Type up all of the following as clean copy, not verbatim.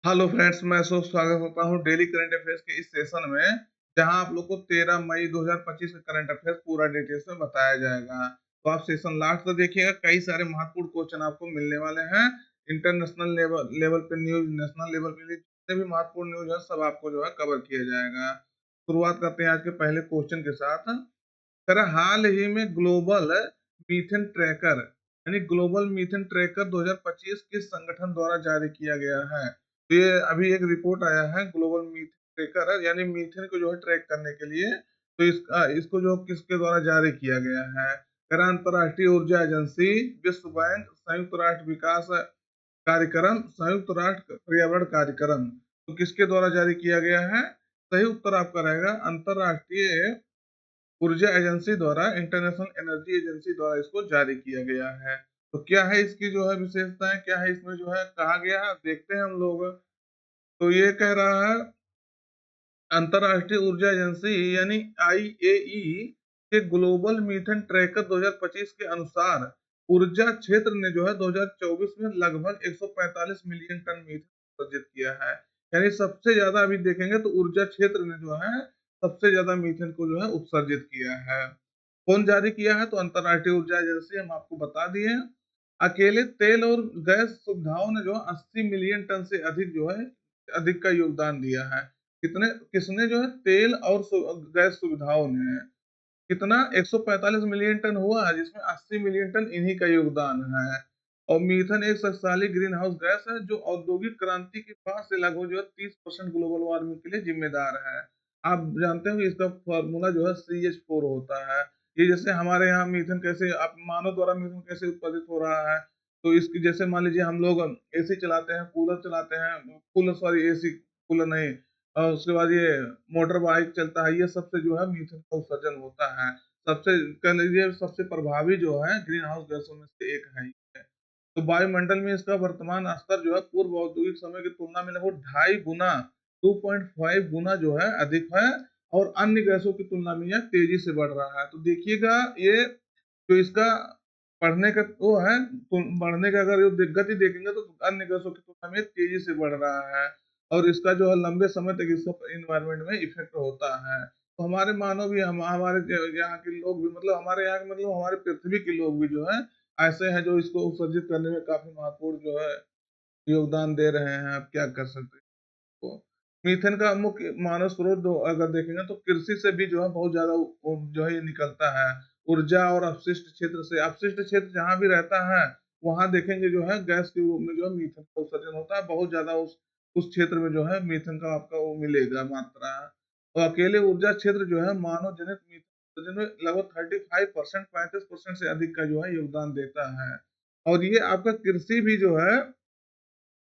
Hello friends, मैं स्वागत करता हूं डेली करंट अफेयर्स के इस सेशन में, जहां आप लोग को 13 मई 2025 का करंट अफेयर्स पूरा डिटेल्स में बताया जाएगा। तो आप सेशन लास्ट तक देखिएगा, कई सारे महत्वपूर्ण क्वेश्चन आपको मिलने वाले हैं। इंटरनेशनल लेवल लेवल पे न्यूज, नेशनल लेवल पे जितने भी महत्वपूर्ण न्यूज है सब आपको जो है कवर किया जाएगा। शुरुआत करते हैं आज के पहले क्वेश्चन के साथ। सर, हाल ही में ग्लोबल मीथेन ट्रैकर यानी ग्लोबल मीथेन ट्रैकर 2025 किस संगठन द्वारा जारी किया गया है? तो ये अभी एक रिपोर्ट आया है ग्लोबल मीथेन ट्रैकर यानी मीथेन को जो है ट्रैक करने के लिए। तो इसको जो किसके द्वारा जारी किया गया है? कह रहा अंतर्राष्ट्रीय ऊर्जा एजेंसी, विश्व बैंक, संयुक्त राष्ट्र विकास कार्यक्रम, संयुक्त राष्ट्र पर्यावरण कार्यक्रम। तो किसके द्वारा जारी किया गया है? सही उत्तर आपका रहेगा अंतर्राष्ट्रीय ऊर्जा एजेंसी द्वारा, इंटरनेशनल एनर्जी एजेंसी द्वारा इसको जारी किया गया है। तो क्या है इसकी जो है विशेषताएं, क्या है इसमें जो है कहा गया है, देखते हैं हम लोग। तो ये कह रहा है अंतर्राष्ट्रीय ऊर्जा एजेंसी यानी आईएई के ग्लोबल मीथेन ट्रैकर 2025 के अनुसार ऊर्जा क्षेत्र ने जो है 2024 में लगभग 145 मिलियन टन मीथेन उत्सर्जित किया है। यानी सबसे ज्यादा अभी देखेंगे तो ऊर्जा क्षेत्र ने जो है सबसे ज्यादा मीथेन को जो है उत्सर्जित किया है। कौन जारी किया है? तो अंतर्राष्ट्रीय ऊर्जा एजेंसी, हम आपको बता दिए। अकेले तेल और गैस सुविधाओं ने जो 80 मिलियन टन से अधिक जो है अधिक का योगदान दिया है। कितने किसने जो है? तेल और गैस सुविधाओं ने। कितना? 145 मिलियन टन हुआ है, जिसमें 80 मिलियन टन इन्हीं का योगदान है। और मीथेन एक शक्तिशाली ग्रीन हाउस गैस है जो औद्योगिक क्रांति के बाद से लगभग जो है 30% ग्लोबल वार्मिंग के लिए जिम्मेदार है। आप जानते हो कि इसका फॉर्मूला जो है CH4 होता है। ये जैसे हमारे यहाँ मीथेन कैसे, आप मानव द्वारा मीथेन कैसे उत्पादित हो रहा है, तो इसकी जैसे मान लीजिए हम लोग एसी चलाते हैं, कूलर चलाते हैं, कूलर सॉरी एसी, कूलर नहीं, और उसके बाद ये मोटर बाइक चलता है, ये सबसे जो है मीथेन का उत्सर्जन होता है। सबसे कह लीजिए सबसे प्रभावी जो है ग्रीन हाउस गैसों में से एक है ये। तो वायुमंडल में इसका वर्तमान स्तर जो है पूर्व औद्योगिक समय की तुलना में लगभग 2.5 गुना, 2.5 गुना जो है अधिक है। और अन्य गैसों की तुलना में यह तेजी से बढ़ रहा है। तो देखिएगा, ये जो इसका बढ़ने का वो है, तो बढ़ने का अगर गति देखेंगे तो अन्य गैसों की तुलना में तेजी से बढ़ रहा है। और इसका जो है लंबे समय तक इसका इन्वायरमेंट में इफेक्ट होता है। तो हमारे मानव भी, हमारे यहाँ के लोग भी, मतलब हमारे यहाँ के, मतलब हमारे पृथ्वी के लोग भी जो है ऐसे हैं जो इसको उत्सर्जित करने में काफी महत्वपूर्ण जो है योगदान दे रहे हैं। आप क्या कर सकते हैं इसको? मीथेन का मुख्य मानव स्रोत अगर देखेंगे तो कृषि से भी जो है बहुत ज्यादा जो है ये निकलता है। ऊर्जा और अपशिष्ट क्षेत्र से, अपशिष्ट क्षेत्र जहां भी रहता है वहां देखेंगे जो है गैस के रूप में जो है मीथेन का उत्सर्जन होता है बहुत ज्यादा। उस क्षेत्र में जो है मीथेन का आपका वो मिलेगा मात्रा। और अकेले ऊर्जा क्षेत्र जो है मानव जनित मीथेन उत्सर्जन में लगभग 35%, 35% से अधिक का जो है योगदान देता है। और ये आपका कृषि भी जो है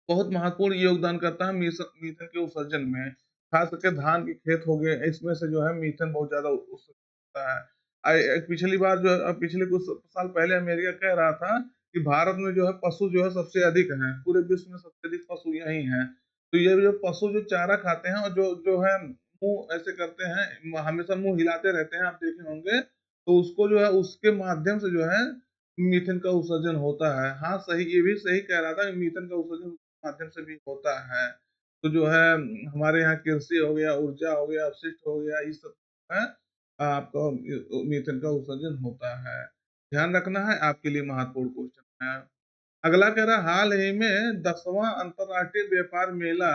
बहुत महत्वपूर्ण योगदान करता है मीथेन के उत्सर्जन में। खास करके धान के खेत हो गए, इसमें से जो है मीथेन बहुत ज्यादा उत्सर्जित होता है। पिछली बार जो है, पिछले कुछ साल पहले अमेरिका कह रहा था कि भारत में जो है पशु जो है सबसे अधिक हैं, पूरे विश्व में सबसे अधिक पशु यही हैं। तो ये जो पशु जो चारा खाते हैं और जो जो है मुंह ऐसे करते हैं, हमेशा मुंह हिलाते रहते हैं, आप देखे होंगे, तो उसको जो है उसके माध्यम से जो है मीथेन का उत्सर्जन होता है। हाँ सही, ये भी सही कह रहा था, मीथेन का उत्सर्जन माध्यम से भी होता है। तो जो है हमारे यहाँ कृषि हो गया, ऊर्जा हो गया, अपशिष्ट हो गया, ये सब है आपका मीथेन का उत्सर्जन होता है। ध्यान रखना है, आपके लिए महत्वपूर्ण क्वेश्चन है। अगला कह रहा हाल ही में 10वां अंतर्राष्ट्रीय व्यापार मेला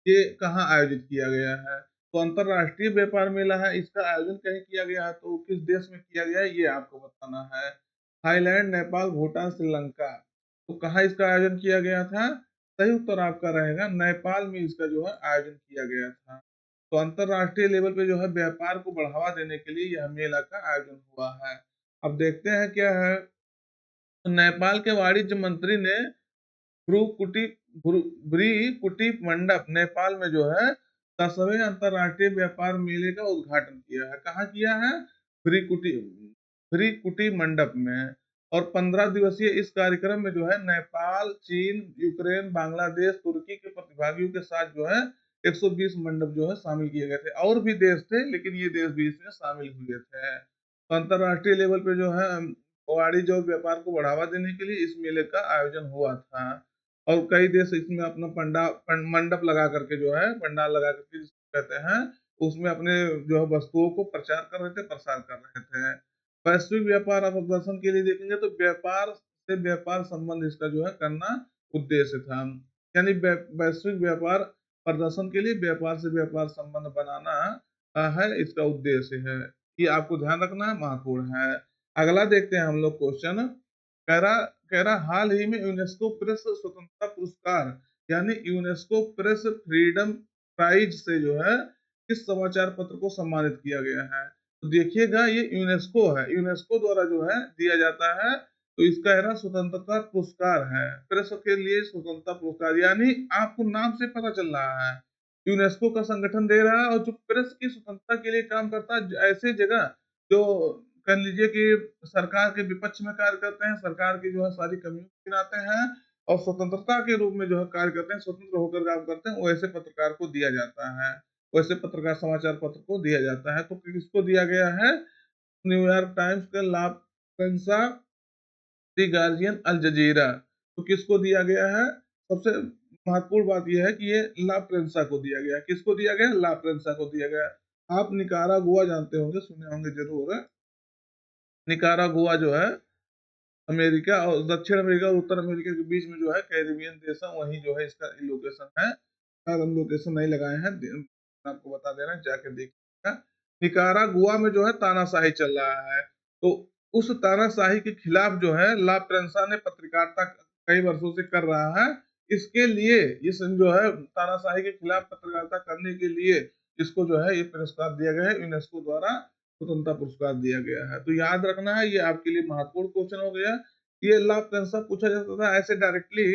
ये कहाँ आयोजित किया गया है? तो अंतर्राष्ट्रीय व्यापार मेला है, इसका आयोजन कहीं किया गया है, तो किस देश में किया गया है ये आपको बताना है। थाईलैंड, नेपाल, भूटान, श्रीलंका। तो कहाँ इसका आयोजन किया गया था? सही उत्तर आपका रहेगा नेपाल में इसका जो है आयोजन किया गया था। तो अंतर्राष्ट्रीय लेवल पे जो है व्यापार को बढ़ावा देने के लिए यह मेला का आयोजन हुआ है। अब देखते हैं क्या है। तो नेपाल के वाणिज्य मंत्री ने भ्रू कुटी भ्री कुटी मंडप नेपाल में जो है 10वें अंतर्राष्ट्रीय व्यापार मेले का उद्घाटन किया है। कहाँ किया है? भ्री कुटी भ्री कुटी मंडप में। और 15 दिवसीय इस कार्यक्रम में जो है नेपाल, चीन, यूक्रेन, बांग्लादेश, तुर्की के प्रतिभागियों के साथ जो है 120 मंडप जो है शामिल किए गए थे। और भी देश थे, लेकिन ये देश भी इसमें शामिल हुए थे। तो अंतर्राष्ट्रीय लेवल पे जो है वाणिज्य और व्यापार को बढ़ावा देने के लिए इस मेले का आयोजन हुआ था। और कई देश इसमें अपना मंडप लगा करके जो है, पंडाल लगा करके जिसको कहते हैं, उसमें अपने जो है वस्तुओं को प्रचार कर रहे थे, प्रसार कर रहे थे। वैश्विक व्यापार और प्रदर्शन के लिए देखेंगे तो व्यापार से व्यापार संबंध इसका जो है करना उद्देश्य था। यानी वैश्विक व्यापार प्रदर्शन के लिए व्यापार से व्यापार संबंध बनाना है इसका उद्देश्य है। ये आपको ध्यान रखना है, महत्वपूर्ण है। अगला देखते हैं हम लोग क्वेश्चन। कह रहा कह रहा हाल ही में यूनेस्को प्रेस स्वतंत्रता पुरस्कार यानी यूनेस्को प्रेस फ्रीडम प्राइज से जो है इस समाचार पत्र को सम्मानित किया गया है। तो देखिएगा ये यूनेस्को है, यूनेस्को द्वारा जो है दिया जाता है। तो इसका है ना स्वतंत्रता पुरस्कार है, प्रेस के लिए स्वतंत्रता पुरस्कार, यानी आपको नाम से पता चल रहा है यूनेस्को का संगठन दे रहा है, और जो प्रेस की स्वतंत्रता के लिए काम करता है, ऐसे जगह जो कह लीजिए कि सरकार के विपक्ष में कार्य करते हैं, सरकार की जो है सारी कमियों को गिनाते हैं और स्वतंत्रता के रूप में जो है कार्य करते हैं, स्वतंत्र होकर काम करते हैं, वैसे पत्रकार को दिया जाता है, वैसे पत्रकार समाचार पत्र को दिया जाता है। तो किसको दिया गया है? न्यूयॉर्क टाइम्स के ला प्रेंसा, दी गार्जियन, अल जजीरा। तो किसको दिया गया है? सबसे महत्वपूर्ण बात यह है कि ये ला प्रेंसा को दिया गया। किसको दिया गया? ला प्रेंसा को दिया गया। आप निकारागुआ जानते होंगे, सुने होंगे जरूर। निकारागुआ जो है अमेरिका और दक्षिण अमेरिका और उत्तर अमेरिका के बीच में जो है कैरिबियन देश है, वहीं जो है इसका लोकेशन है। शायद हम लोकेशन नहीं लगाए हैं, आपको बता दे रहे हैं, जाके देखिएगा। निकारागुआ में जो है तानाशाही चल रहा है, तो उस तानाशाही के खिलाफ जो है ला प्रेंसा ने पत्रकारिता कई वर्षों से कर रहा है। इसके लिए इस जो है तानाशाही के खिलाफ पत्रकारिता करने के लिए इसको जो है ये पुरस्कार दिया गया है, यूनेस्को द्वारा स्वतंत्रता पुरस्कार दिया गया है। तो याद रखना है, ये आपके लिए महत्वपूर्ण क्वेश्चन हो गया। ये ला प्रेंसा पूछा जाता था ऐसे डायरेक्टली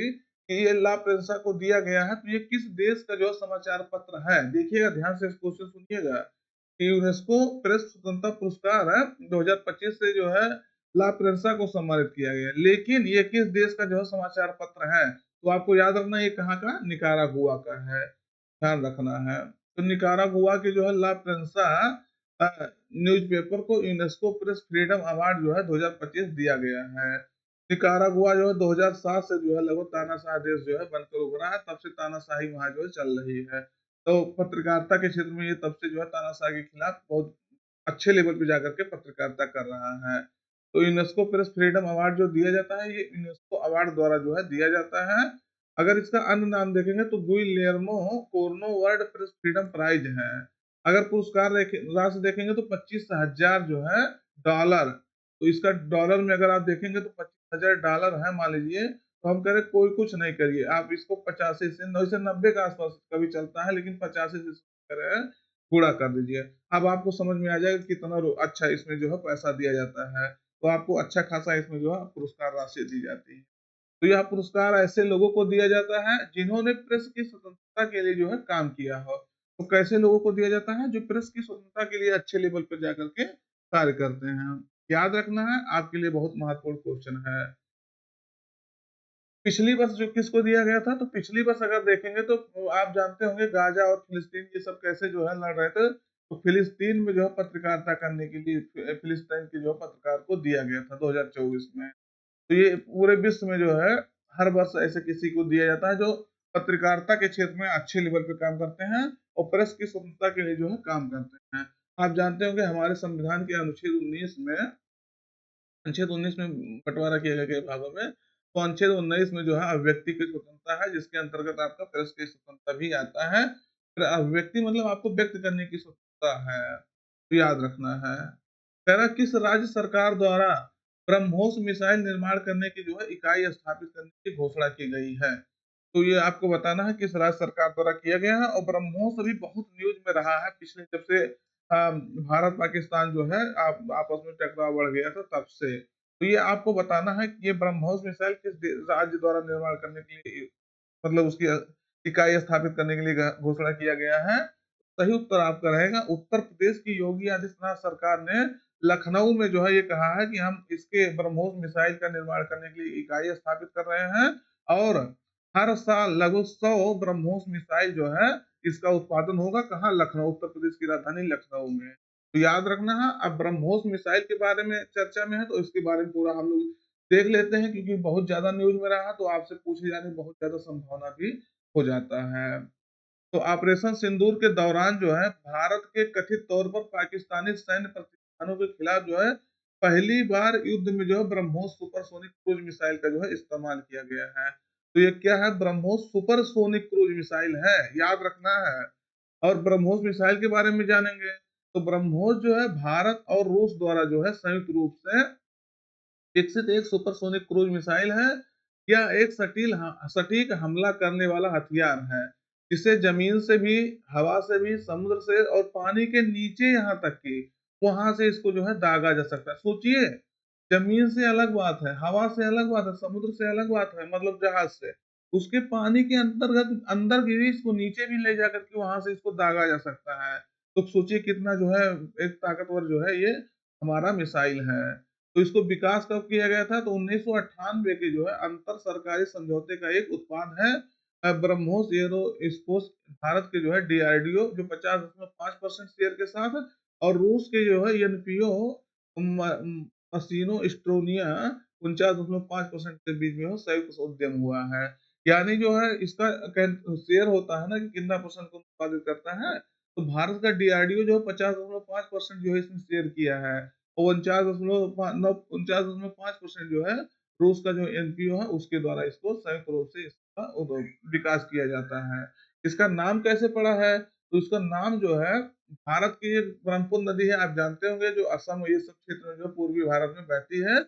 कि ये ला प्रेंसा को दिया गया है, तो ये किस देश का जो है समाचार पत्र है? देखिएगा ध्यान से, इस क्वेश्चन सुनिएगा कि यूनेस्को प्रेस स्वतंत्रता पुरस्कार है 2025 से जो है ला प्रेंसा को सम्मानित किया गया, लेकिन ये किस देश का जो है समाचार पत्र है? तो आपको याद रखना ये कहाँ का? निकारागुआ का है, ध्यान रखना है। तो निकारागुआ के जो है ला प्रेंसा न्यूज़पेपर को यूनेस्को प्रेस फ्रीडम अवार्ड जो है 2025 दिया गया है। निकारागुआ जो है 2007 से जो है लगभग तानाशाह देश जो है बनकर उभरा है, तब से तानाशाही वहां जो है चल रही है। तो पत्रकारिता के क्षेत्र में ये तब से जो है तानाशाह के खिलाफ बहुत अच्छे लेवल पे जाकर के पत्रकारिता कर रहा है। तो यूनेस्को प्रेस फ्रीडम अवार्ड जो दिया जाता है, ये यूनेस्को अवार्ड द्वारा जो है दिया जाता है। अगर इसका अन्य नाम देखेंगे तो Guillermo Cano world press freedom prize है। अगर पुरस्कार राशि देखेंगे तो 25,000 जो है डॉलर। तो इसका डॉलर में अगर आप देखेंगे तो 25,000 डॉलर है मान लीजिए। तो हम कह रहे कोई कुछ नहीं करिए, आप इसको 85 से 90 के आसपास कभी चलता है, लेकिन 85 से गुणा कर दीजिए। अब आपको समझ में आ जाएगा कितना अच्छा इसमें जो है पैसा दिया जाता है। तो आपको अच्छा खासा इसमें जो है पुरस्कार राशि दी जाती है। तो यह पुरस्कार ऐसे लोगों को दिया जाता है जिन्होंने प्रेस की स्वतंत्रता के लिए जो है काम किया हो। तो कैसे लोगों को दिया जाता है? जो प्रेस की स्वतंत्रता के लिए अच्छे लेवल पर जाकर के कार्य करते हैं। याद रखना है, आपके लिए बहुत महत्वपूर्ण क्वेश्चन है। पिछली वर्ष जो किसको दिया गया था? तो पिछली वर्ष अगर देखेंगे तो आप जानते होंगे गाजा और फिलिस्तीन ये सब कैसे जो है लड़ रहे थे। तो फिलिस्तीन में जो है पत्रकारिता करने के लिए फिलिस्तीन के जो है पत्रकार को दिया गया था 2024 में। तो ये पूरे विश्व में जो है हर वर्ष ऐसे किसी को दिया जाता है जो पत्रकारिता के क्षेत्र में अच्छे लेवल पे काम करते हैं और प्रेस की स्वतंत्रता के लिए जो है काम करते हैं। आप जानते होंगे हमारे संविधान के अनुच्छेद 19 में बंटवारा किया गया कई भागों में। तो अनुच्छेद 19 में जो है अभिव्यक्ति की स्वतंत्रता है, जिसके अंतर्गत आपका प्रेस की स्वतंत्रता भी आता है। फिर अभिव्यक्ति मतलब आपको व्यक्त करने की स्वतंत्रता है, तो याद रखना है। कह रहा किस राज्य सरकार द्वारा ब्रह्मोस मिसाइल निर्माण करने की जो है इकाई स्थापित करने की घोषणा की गई है? तो ये आपको बताना है किस राज्य सरकार द्वारा किया गया है। और ब्रह्मोस अभी बहुत न्यूज में रहा है पिछले, जब से भारत पाकिस्तान जो है आपस में टकराव बढ़ गया था तब से। तो ये आपको बताना है कि ये ब्रह्मोस मिसाइल किस राज्य द्वारा निर्माण करने के लिए, मतलब उसकी इकाई स्थापित करने के लिए घोषणा किया गया है। सही उत्तर आपका रहेगा उत्तर प्रदेश की योगी आदित्यनाथ सरकार ने लखनऊ में जो है ये कहा है कि हम इसके ब्रह्मोस मिसाइल का निर्माण करने के लिए इकाई स्थापित कर रहे हैं, और हर साल लगभग 100 ब्रह्मोस मिसाइल जो है इसका उत्पादन होगा। कहाँ? लखनऊ, उत्तर प्रदेश की राजधानी लखनऊ में। तो याद रखना है, अब ब्रह्मोस मिसाइल के बारे में चर्चा में है तो इसके बारे में पूरा हम लोग देख लेते हैं क्योंकि बहुत ज्यादा न्यूज में रहा तो आपसे पूछे जाने की बहुत ज्यादा संभावना भी हो जाता है। तो ऑपरेशन सिंदूर के दौरान जो है भारत के कथित तौर पर पाकिस्तानी सैन्य प्रतिष्ठानों के खिलाफ जो है पहली बार युद्ध में जो है ब्रह्मोस सुपरसोनिक क्रूज मिसाइल का जो है इस्तेमाल किया गया है। तो ये क्या है? ब्रह्मोस सुपरसोनिक क्रूज मिसाइल है, याद रखना है। और ब्रह्मोस मिसाइल के बारे में जानेंगे। तो ब्रह्मोस जो है भारत और रूस द्वारा जो है संयुक्त रूप से विकसित एक सुपरसोनिक क्रूज मिसाइल है। यह एक सटीक हमला करने वाला हथियार है, जिसे जमीन से भी, हवा से भी, समुद्र से और पानी के नीचे यहाँ तक कि वहां से इसको जो है दागा जा सकता है। सोचिए, जमीन से अलग बात है, हवा से अलग बात है, समुद्र से अलग बात है, मतलब जहाज से, उसके पानी के अंतर्गत अंदर भी इसको नीचे भी ले जाकर के वहां से इसको दागा जा सकता है। तो सोचिए कितना जो है एक ताकतवर जो है ये हमारा मिसाइल है। तो इसको विकास कब किया गया था? तो 1998 के जो है अंतर सरकारी समझौते का एक उत्पाद है ब्रह्मोस एरोस्पेस, भारत के जो है डीआरडीओ जो 50.5% शेयर के साथ, और रूस के जो है एनपीओ मशीनो एस्टोनिया 49.5% के बीच में हो संयुक्त उद्यम हुआ है। यानी जो है इसका शेयर होता है ना कि कितना परसेंट को उत्पादित करता है। तो भारत का डीआरडीओ जो 50.5% जो है इसमें शेयर किया है, और 49.5% जो है रूस का जो एनपीओ है उसके द्वारा इसको संयुक्त रूप से इसका विकास किया जाता है। इसका नाम कैसे पड़ा है? तो इसका नाम जो है भारत की एक ब्रह्मपुत्र नदी है, आप जानते होंगे, जो असम ये सब क्षेत्र में जो पूर्वी भारत में बहती है,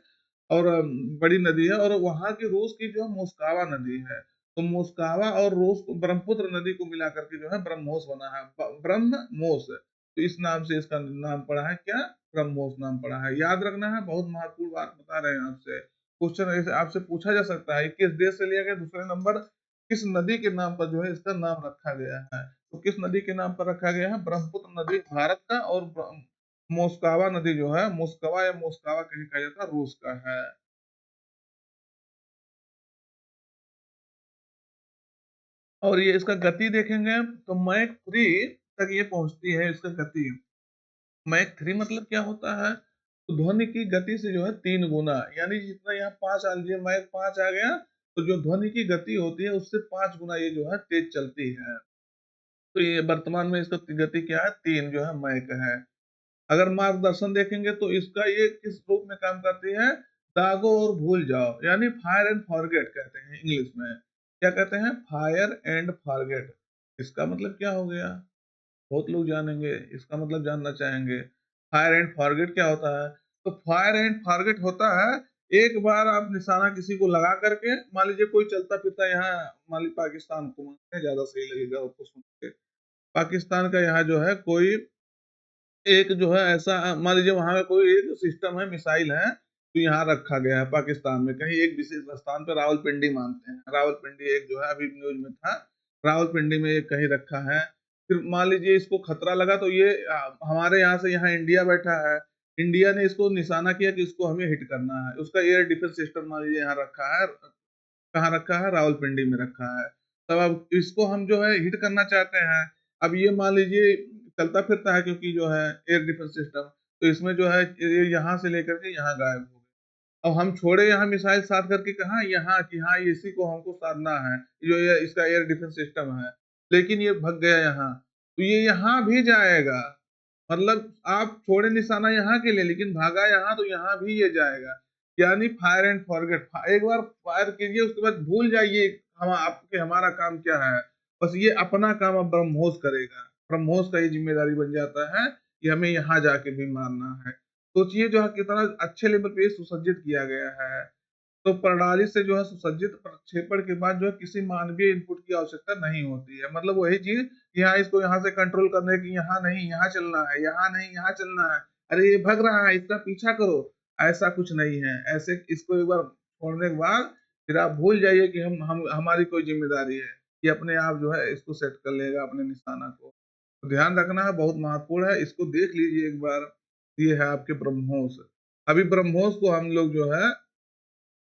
और बड़ी नदी है, और वहां की रूस की जो है मोस्कावा नदी है। तो मोस्कावा और रूस ब्रह्मपुत्र नदी को मिलाकर के जो है ब्रह्मोस बना है, ब्रह्मोस। तो इस नाम से इसका नाम पड़ा है क्या? ब्रह्मोस नाम पड़ा है। याद रखना है, बहुत महत्वपूर्ण बात बता रहे हैं आपसे। क्वेश्चन ऐसे आपसे पूछा जा सकता है किस देश से लिया गया, दूसरे नंबर किस नदी के नाम पर जो है इसका नाम रखा गया है। तो किस नदी के नाम पर रखा गया है? ब्रह्मपुत्र नदी भारत का, और मोस्कावा नदी जो है, मोस्कवा या मोस्कावा कहीं कहा जाता है, रूस का है। और ये इसका गति देखेंगे तो मैक 3 तक ये पहुंचती है इसका गति। मैक 3 मतलब क्या होता है? तो ध्वनि की गति से जो है 3 गुना, यानी जितना यहाँ 5 आ लीजिए, मैक 5 आ गया, तो जो ध्वनि की गति होती है उससे 5 गुना ये जो है तेज चलती है। तो ये वर्तमान में इसका गति क्या है? 3 जो है मैक है। अगर मार्गदर्शन देखेंगे तो इसका ये किस रूप में काम करती है? दागो और भूल जाओ, यानी फायर एंड फॉरगेट कहते हैं इंग्लिश में। क्या कहते हैं? Fire and forget. इसका मतलब क्या हो गया? बहुत लोग जानेंगे, इसका मतलब जानना चाहेंगे। फायर एंड फॉरगेट क्या होता है? तो फायर एंड फॉरगेट होता है, एक बार आप निशाना किसी को लगा करके, मान लीजिए कोई चलता फिरता यहाँ, मान लीजिए पाकिस्तान को, मानते हैं ज्यादा सही लगेगा आपको सुन के, पाकिस्तान का यहाँ जो है कोई एक जो है ऐसा, मान लीजिए वहां का कोई एक सिस्टम है, मिसाइल है, तो यहाँ रखा गया है पाकिस्तान में कहीं एक विशेष स्थान पे, रावलपिंडी मानते हैं, रावलपिंडी एक जो है अभी न्यूज में था, रावलपिंडी में एक कहीं रखा है। फिर मान लीजिए इसको खतरा लगा, तो ये हमारे यहाँ से, यहाँ इंडिया बैठा है, इंडिया ने इसको निशाना किया कि इसको हमें हिट करना है, उसका एयर डिफेंस सिस्टम मान लीजिए यहाँ रखा है, कहाँ रखा है? रावलपिंडी में रखा है। तब अब इसको हम जो है हिट करना चाहते हैं। अब ये मान लीजिए चलता फिरता है, क्योंकि जो है एयर डिफेंस सिस्टम, तो इसमें जो है ये यहाँ से लेकर के यहाँ गायब हो गए। अब हम छोड़े यहाँ मिसाइल साध करके, कहाँ? यहाँ, कि हाँ इसी को हमको साधना है, जो ये इसका एयर डिफेंस सिस्टम है, लेकिन ये भग गया यहाँ, तो ये यहाँ भी जाएगा। मतलब आप छोड़े निशाना यहाँ के लिए, लेकिन भागा यहाँ, तो यहाँ भी ये जाएगा। यानी फायर एंड फॉरगेट, एक बार फायर कीजिए उसके बाद भूल जाइए हम आपके, हमारा काम क्या है, बस ये अपना काम अब ब्रह्मोस करेगा। ब्रह्मोस का ये जिम्मेदारी बन जाता है कि हमें यहाँ जाके भी मारना है। सोचिए जो है कितना अच्छे लेवल पे ये सुसज्जित किया गया है। तो प्रणाली से जो है सुसज्जित प्रक्षेपण के बाद जो है किसी मानवीय इनपुट की आवश्यकता नहीं होती है। मतलब वही चीज, यहाँ इसको यहाँ से कंट्रोल करने की, यहाँ नहीं यहाँ चलना है, यहाँ नहीं यहाँ चलना है, अरे ये भग रहा है इसका पीछा करो, ऐसा कुछ नहीं है। ऐसे इसको एक बार छोड़ने के बाद फिर आप भूल जाइए कि हम हमारी कोई जिम्मेदारी है, ये अपने आप जो है इसको सेट कर लेगा अपने निशाना को। तो ध्यान रखना है, बहुत महत्वपूर्ण है, इसको देख लीजिए एक बार। ये है आपके ब्रह्मोस। अभी ब्रह्मोस को हम लोग जो है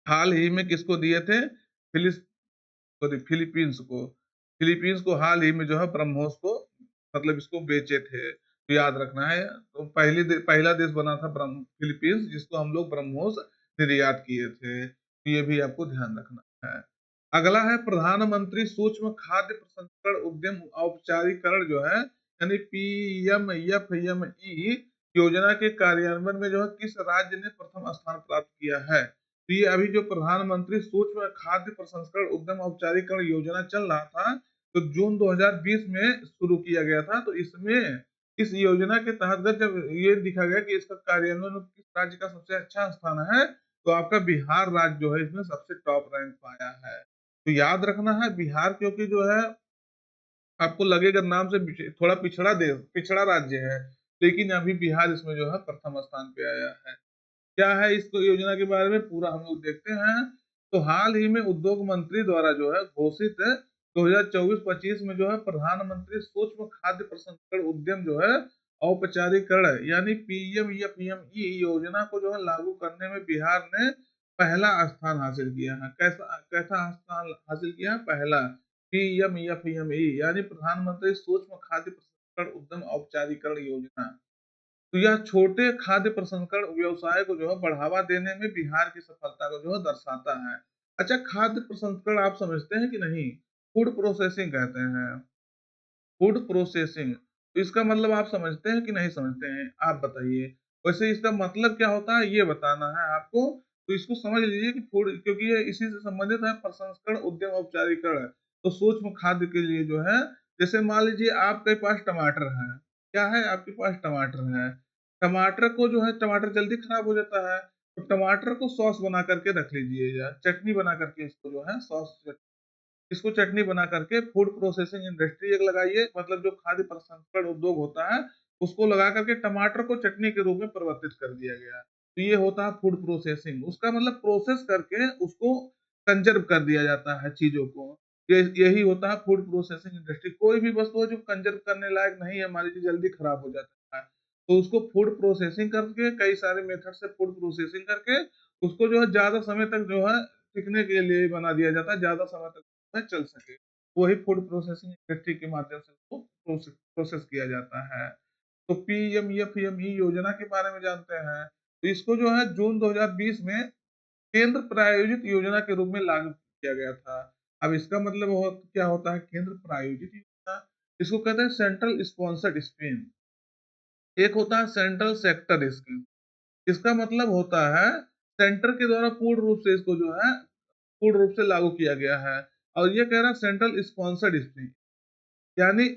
हाल ही में किसको दिए थे? फिलिस सॉरी फिलीपींस को। फिलीपींस को हाल ही में जो है ब्रह्मोस को, मतलब इसको बेचे थे। तो याद रखना है, तो पहला देश बना था फिलीपींस, जिसको हम लोग ब्रह्मोस निर्यात किए थे। तो ये भी आपको ध्यान रखना है। अगला है प्रधानमंत्री सूक्ष्म खाद्य प्रसंस्करण उद्यम औपचारिकरण जो है, यानी पीएमएफएमई योजना के कार्यान्वयन में जो है किस राज्य ने प्रथम स्थान प्राप्त किया है? तो ये अभी जो प्रधानमंत्री सूक्ष्म खाद्य प्रसंस्करण उद्यम औपचारिकरण योजना चल रहा था, तो जून 2020 में शुरू किया गया था। तो इसमें इस योजना के तहत जब ये दिखा गया कि इसका कार्यान्वयन किस राज्य का सबसे अच्छा स्थान है, तो आपका बिहार राज्य जो है इसमें सबसे टॉप रैंक पाया है। तो याद रखना है बिहार, क्योंकि जो है आपको लगेगा नाम से थोड़ा पिछड़ा देश, पिछड़ा राज्य है, लेकिन अभी बिहार इसमें जो है प्रथम स्थान पे आया है। क्या है इस योजना के बारे में पूरा हम लोग देखते हैं। तो हाल ही में उद्योग मंत्री द्वारा जो है घोषित 2024-25 में जो है प्रधानमंत्री सूक्ष्म खाद्य प्रसंस्करण उद्यम जो है औपचारिकरण यानी पीएमएफएमई योजना को जो है लागू करने में बिहार ने पहला स्थान हासिल किया है। कैसा कैसा स्थान हासिल किया है? पहला। पीएमएफएमई यानी प्रधानमंत्री सूक्ष्म खाद्य प्रसंस्करण उद्यम औपचारिकरण योजना। तो यह छोटे खाद्य प्रसंस्करण व्यवसाय को जो है बढ़ावा देने में बिहार की सफलता को जो है दर्शाता है। अच्छा, खाद्य प्रसंस्करण आप समझते हैं कि नहीं? फूड प्रोसेसिंग कहते हैं। फूड प्रोसेसिंग, तो इसका मतलब आप समझते हैं कि नहीं समझते हैं? आप बताइए। वैसे इसका मतलब क्या होता है ये बताना है आपको। तो इसको समझ लीजिए कि फूड, क्योंकि ये इसी से संबंधित है, प्रसंस्करण उद्यम औपचारिकरण। तो सूक्ष्म खाद्य के लिए जो है, जैसे मान लीजिए आपके पास टमाटर है। क्या है? आपके पास टमाटर है। टमाटर को जो है, टमाटर जल्दी खराब हो जाता है, तो टमाटर को सॉस बना करके रख लीजिए, या चटनी बना करके इसको जो है सॉस, इसको चटनी बना करके फूड प्रोसेसिंग इंडस्ट्री एक लगाइए, मतलब जो खाद्य प्रसंस्करण उद्योग होता है उसको लगा करके टमाटर को चटनी के रूप में परिवर्तित कर दिया गया। तो ये होता है फूड प्रोसेसिंग। उसका मतलब प्रोसेस करके उसको कंजर्व कर दिया जाता है चीजों को। ये यही होता है फूड प्रोसेसिंग इंडस्ट्री। कोई भी वस्तु है जो कंजर्व करने लायक नहीं है, मान लीजिए जल्दी खराब हो जाता है, तो उसको फूड प्रोसेसिंग करके, कई सारे मेथड से फूड प्रोसेसिंग करके उसको जो है ज्यादा समय तक जो है टिकने के लिए बना दिया जाता है, ज्यादा समय तक में चल सके। वही फूड प्रोसेसिंग इंडस्ट्री के माध्यम से उसको प्रोसेस किया जाता है। तो पीएमएफएमई योजना के बारे में जानते हैं। तो इसको जो है जून 2020 में केंद्र प्रायोजित योजना के रूप में लागू किया गया था। अब इसका मतलब क्या होता है केंद्र प्रायोजित योजना? इसको कहते हैं सेंट्रल स्पॉन्सर्ड स्कीम। एक होता है सेंट्रल सेक्टर स्कीम। इसका मतलब होता है सेंटर के द्वारा पूर्ण रूप से इसको जो है पूर्ण रूप से लागू किया गया है। और ये कह रहा है सेंट्रल स्पॉन्सर्ड स्कीम, यानी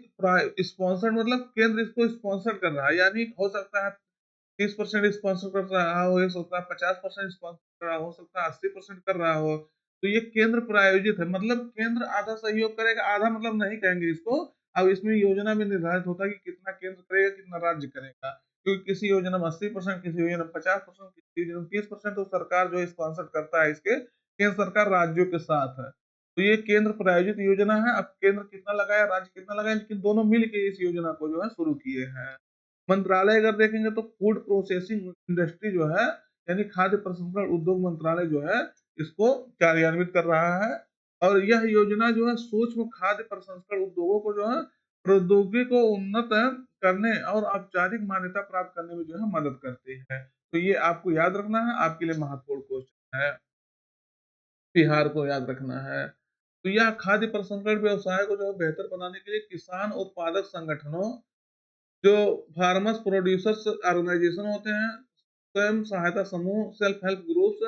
स्पॉन्सर्ड मतलब केंद्र इसको स्पॉन्सर कर रहा है, यानी हो सकता है 30% स्पॉन्सर कर रहा हो सकता है, 50% स्पॉन्सर कर रहा हो सकता है, 80% कर रहा हो। तो ये केंद्र प्रायोजित है, मतलब केंद्र आधा सहयोग करेगा, आधा मतलब नहीं कहेंगे इसको। अब इसमें योजना में निर्धारित होता है कि कितना केंद्र करेगा, कितना राज्य करेगा। क्योंकि किसी योजना में 80%, किसी योजना में 50%, किसी योजना में 30%, तो सरकार जो है स्पॉन्सर करता है इसके, केंद्र सरकार राज्यों के साथ है। तो ये केंद्र प्रायोजित योजना है। अब केंद्र कितना लगाया, राज्य कितना लगाया, लेकिन दोनों मिल के इस योजना को जो है शुरू किए हैं। मंत्रालय अगर देखेंगे तो फूड प्रोसेसिंग इंडस्ट्री जो है, यानी खाद्य प्रसंस्करण उद्योग मंत्रालय जो है इसको कार्यान्वित कर रहा है। और यह योजना जो है सूक्ष्म खाद्य प्रसंस्करण उद्योगों को जो है प्रौद्योगिकी को उन्नत करने और औपचारिक मान्यता प्राप्त करने में जो है मदद करती है। तो ये आपको याद रखना है, आपके लिए महत्वपूर्ण क्वेश्चन है। बिहार को याद रखना है। तो यह खाद्य प्रसंस्करण व्यवसाय को जो है बेहतर बनाने के लिए किसान उत्पादक संगठनों, जो फार्मर्स प्रोड्यूसर्स ऑर्गेनाइजेशन होते हैं, स्वयं सहायता समूह, सेल्फ हेल्प ग्रुप्स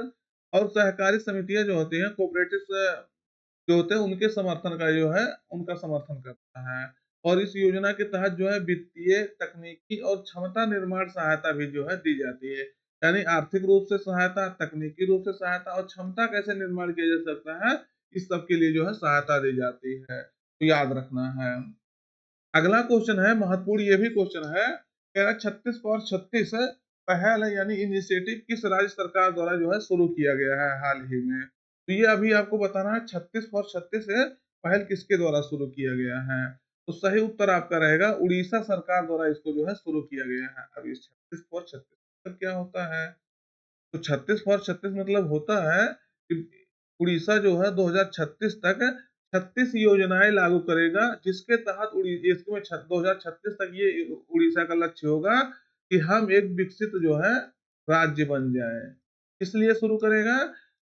और सहकारी समितियां जो होती हैं, कोऑपरेटिव जो होते हैं, उनके समर्थन का जो है उनका समर्थन करता है। और इस योजना के तहत जो है वित्तीय, तकनीकी और क्षमता निर्माण सहायता भी जो है दी जाती है। यानी आर्थिक रूप से सहायता, तकनीकी रूप से सहायता और क्षमता कैसे निर्माण किया जा सकता है, इस सब के लिए जो है सहायता दी जाती है। तो याद रखना है। अगला क्वेश्चन है महत्वपूर्ण, ये भी क्वेश्चन है, कह रहा 36 फॉर 36 पहल है, यानी इनिशिएटिव किस राज्य सरकार द्वारा जो है शुरू किया गया है हाल ही में। तो ये अभी आपको बताना है 36 फॉर 36 पहल किसके द्वारा शुरू किया गया है। तो सही उत्तर आपका रहेगा उड़ीसा सरकार द्वारा इसको जो है शुरू किया गया है। अब इस 36 फॉर 36 क्या होता है? तो 36 फॉर 36 मतलब होता है कि उड़ीसा जो है 2036 तक 36 योजनाएं लागू करेगा, जिसके तहत इसमें 2036 तक ये उड़ीसा का लक्ष्य होगा कि हम एक विकसित जो है राज्य बन जाए। इसलिए शुरू करेगा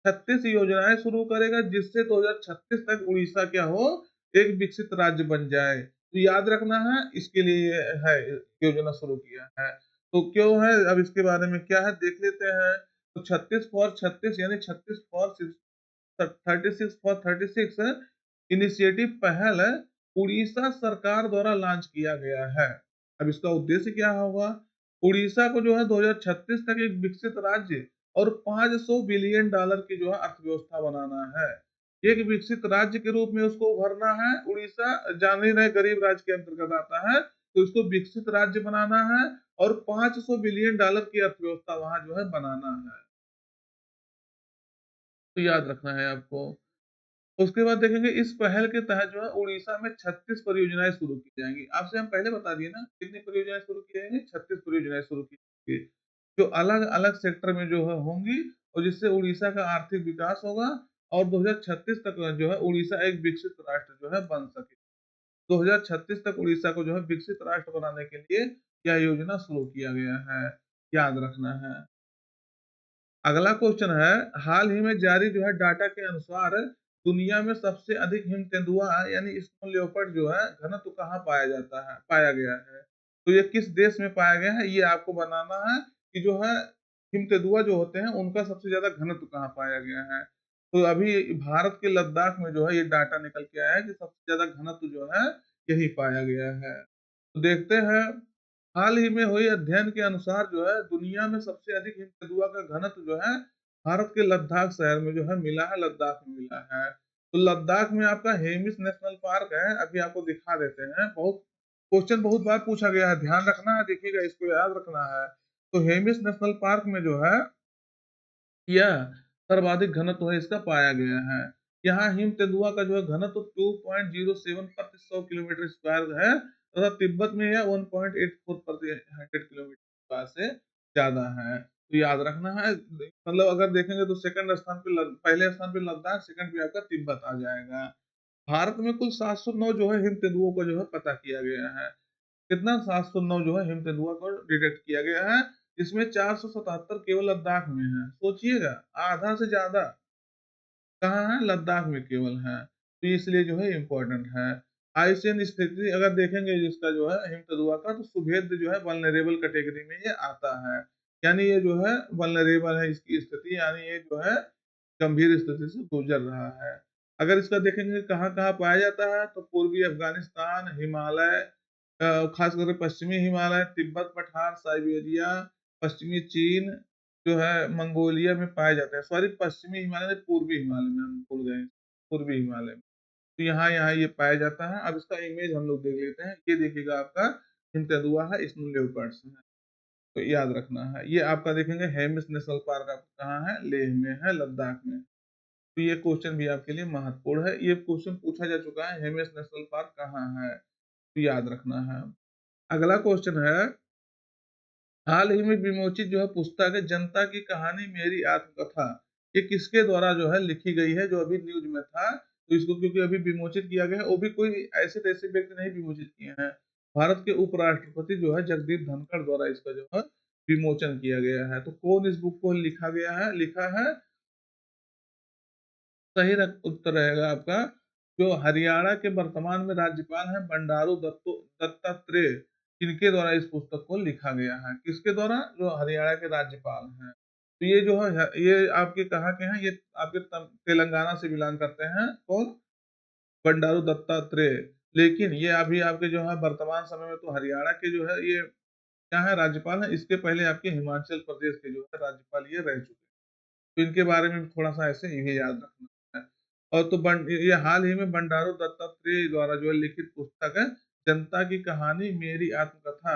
36 योजनाएं शुरू करेगा जिससे 2036 तक उड़ीसा क्या हो, एक विकसित राज्य बन जाए। तो याद रखना है, इसके लिए ये है योजना शुरू किया है। तो क्यों है, अब इसके बारे में क्या है देख लेते हैं। तो 36 फॉर 36 यानी 36 फॉर 36 फॉर 36 इनिशिएटिव पहल उड़ीसा सरकार द्वारा लॉन्च किया गया है। अब इसका उद्देश्य क्या होगा, उड़ीसा को जो है 2036 तक एक विकसित राज्य और 500 बिलियन डॉलर की जो है अर्थव्यवस्था बनाना है। एक विकसित राज्य के रूप में उसको उभरना है। उड़ीसा जान ही रहे गरीब राज्य के अंतर्गत आता है, तो इसको विकसित राज्य बनाना है और 500 बिलियन डॉलर की अर्थव्यवस्था वहां जो है बनाना है। तो याद रखना है आपको। उसके बाद देखेंगे इस पहल के तहत जो है उड़ीसा में 36 परियोजनाएं शुरू की जाएंगी। आपसे हम पहले बता दिए ना कितनी परियोजनाएं शुरू की जाएंगी, 36 परियोजनाएं शुरू की जाएंगी, जो अलग अलग सेक्टर में जो है होंगी और जिससे उड़ीसा का आर्थिक विकास होगा और 2036 तक जो है उड़ीसा एक विकसित राष्ट्र जो है बन सके। 2036 तक उड़ीसा को जो है विकसित राष्ट्र बनाने के लिए यह योजना शुरू किया गया है, याद रखना है। अगला क्वेश्चन है, हाल ही में जारी जो है डाटा के अनुसार दुनिया में सबसे अधिक हिम तेंदुआ यानी स्नो लेपर्ड जो है घनत्व कहाँ पाया गया है। तो ये किस देश में पाया गया है, ये आपको बनाना है कि जो है हिम तेंदुआ जो होते हैं उनका सबसे ज्यादा घनत्व कहाँ पाया गया है। तो अभी भारत के लद्दाख में जो है ये डाटा निकल के आया है कि सबसे ज्यादा घनत्व जो है यही पाया गया है। तो देखते हैं, हाल ही में हुई अध्ययन के अनुसार जो है दुनिया में सबसे अधिक हिमतेंदुआ का घनत्व जो है भारत के लद्दाख शहर में जो है मिला है, लद्दाख में मिला है। तो लद्दाख में आपका हेमिस नेशनल पार्क है, अभी आपको दिखा देते हैं। बहुत क्वेश्चन बहुत बार पूछा गया है, ध्यान रखना है, देखिएगा इसको याद रखना है। तो हेमिस नेशनल पार्क में जो है यह सर्वाधिक घनत्व है इसका पाया गया है। यहाँ हिम तेंदुआ का जो है घनत्व 2.07 प्रति 100 किलोमीटर स्क्वायर है तथा तिब्बत में यह 1.84 प्रति 100 किलोमीटर स्क्वायर से ज्यादा है। तो याद रखना है, मतलब अगर देखेंगे तो सेकंड स्थान पे पहले स्थान पे लद्दाख, सेकंड पे आपका तिब्बत आ जाएगा। भारत में कुल 709 जो है हिम तेंदुओं को जो है पता किया गया है। कितना, 709 जो है हिम तेंदुआ को डिटेक्ट किया गया है, इसमें 477 केवल लद्दाख में है। सोचिएगा, आधा से ज्यादा कहाँ है, लद्दाख में केवल है। तो इसलिए जो है इम्पोर्टेंट है। आईसीएन स्थिति अगर देखेंगे जिसका जो है हिम तेंदुआ का, तो सुभेद्य जो है वल्नरेबल कैटेगरी में ये आता है। यानी ये जो है वल्नरेबल है इसकी स्थिति, यानी ये जो है गंभीर स्थिति से गुजर रहा है। अगर इसका देखेंगे कहाँ कहाँ पाया जाता है, तो पूर्वी अफगानिस्तान, हिमालय, खास करके पश्चिमी हिमालय, तिब्बत पठार, साइबेरिया, पश्चिमी चीन जो है मंगोलिया में पाए जाते हैं। सॉरी, पश्चिमी हिमालय नहीं, पूर्वी हिमालय में, हम भूल गए, पूर्वी हिमालय में। तो यहाँ यहाँ ये पाया जाता है। अब इसका इमेज हम लोग देख लेते हैं। ये देखिएगा आपका हिमतेंदुआ है, स्नो लेपर्ड्स है। तो याद रखना है, ये आपका देखेंगे हेमिस नेशनल पार्क आपका कहाँ है, लेह में है, लद्दाख में। तो ये क्वेश्चन भी आपके लिए महत्वपूर्ण है, ये क्वेश्चन पूछा जा चुका है, हेमिस नेशनल पार्क कहाँ है, तो याद रखना है। अगला क्वेश्चन है, हाल ही में विमोचित जो है पुस्तक है जनता की कहानी मेरी आत्मकथा, ये किसके द्वारा जो है लिखी गई है, जो अभी न्यूज में था। तो इसको क्योंकि अभी विमोचित किया गया है, वो भी कोई ऐसे तैसे व्यक्ति नहीं विमोचित किए हैं, भारत के उपराष्ट्रपति जो है जगदीप धनखड़ द्वारा इसका जो है विमोचन किया गया है। तो कौन इस बुक को लिखा है, सही उत्तर रहेगा आपका, जो हरियाणा के वर्तमान में राज्यपाल हैं बंडारू दत्तात्रेय, इनके द्वारा इस पुस्तक को लिखा गया है। किसके द्वारा, जो हरियाणा के राज्यपाल हैं। तो ये जो है ये आपके कहाँ के हैं, ये आपके तेलंगाना से बिलोंग करते हैं। कौन, बंडारू दत्तात्रेय। लेकिन ये अभी आपके जो है वर्तमान समय में तो हरियाणा के जो है ये क्या है, राज्यपाल है। इसके पहले आपके हिमाचल प्रदेश के जो है राज्यपाल ये रह चुके हैं। तो इनके बारे में भी थोड़ा सा ऐसे ये याद रखना है। और तो ये हाल ही में बंडारू दत्तात्रेय द्वारा जो है लिखित पुस्तक है जनता की कहानी मेरी आत्मकथा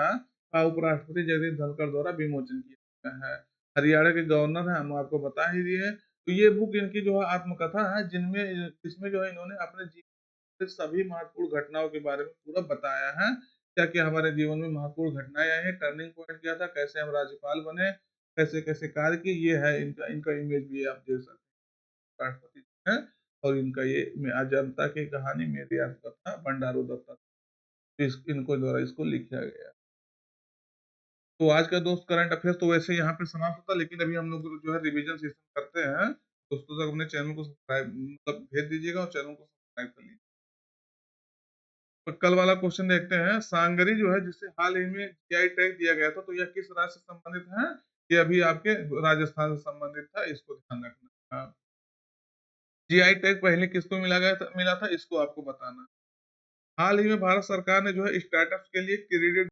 का उपराष्ट्रपति जगदीप धनखड़ द्वारा विमोचन किया गया है। हरियाणा के गवर्नर है, हम आपको बता ही दिए। तो ये बुक इनकी जो है आत्मकथा है, जिनमें इसमें जो है इन्होंने अपने जीवन से सभी महत्वपूर्ण घटनाओं के बारे में पूरा बताया है। क्या क्या हमारे जीवन में महत्वपूर्ण घटनाएं आई है, टर्निंग पॉइंट क्या था, कैसे हम राज्यपाल बने, कैसे कैसे कार्य की, ये है इनका इनका इमेज भी आप देख सकते हैं, राष्ट्रपति है। और इनका ये जनता की कहानी मेरी आत्मकथा बंडारू दत्ता, इनको द्वारा इसको लिखा गया। तो आज का दोस्त करंट अफेयर्स तो वैसे यहाँ पे समाप्त होता, लेकिन अभी हम लोग जो है रिवीजन सेशन करते हैं। दोस्तों तक अपने चैनल को सब्सक्राइब मतलब भेज दीजिएगा और चैनल को सब्सक्राइब कर लीजिए। तो कल वाला क्वेश्चन देखते हैं। सांगरी जो है जिसे हाल ही में जीआई टैग दिया गया था, तो यह किस राज्य से संबंधित है? ये अभी आपके राजस्थान से संबंधित था, इसको ध्यान रखना। जीआई टैग पहले किसको मिला था इसको आपको बताना। हाल ही में भारत सरकार ने जो है स्टार्टअप्स के लिए क्रेडिट